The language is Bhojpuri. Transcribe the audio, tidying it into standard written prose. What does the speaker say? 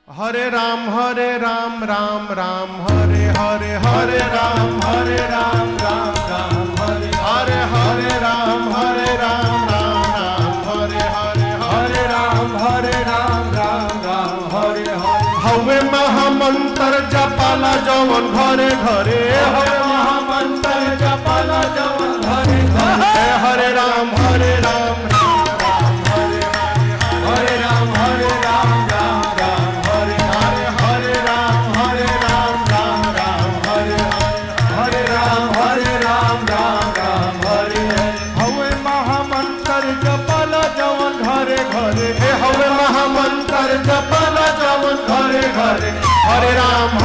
हरे राम राम राम हरे हरे हरे राम राम राम हरे हरे हरे राम राम हरे हरे हरे राम राम हरे हरे हवे महामंत्र जपाला जवन घरे घरे हवे महामंत्र जपाला जवन घरे घरे हरे राम राम हवे महामंत्र जपाला जवन घरे घरे हरे राम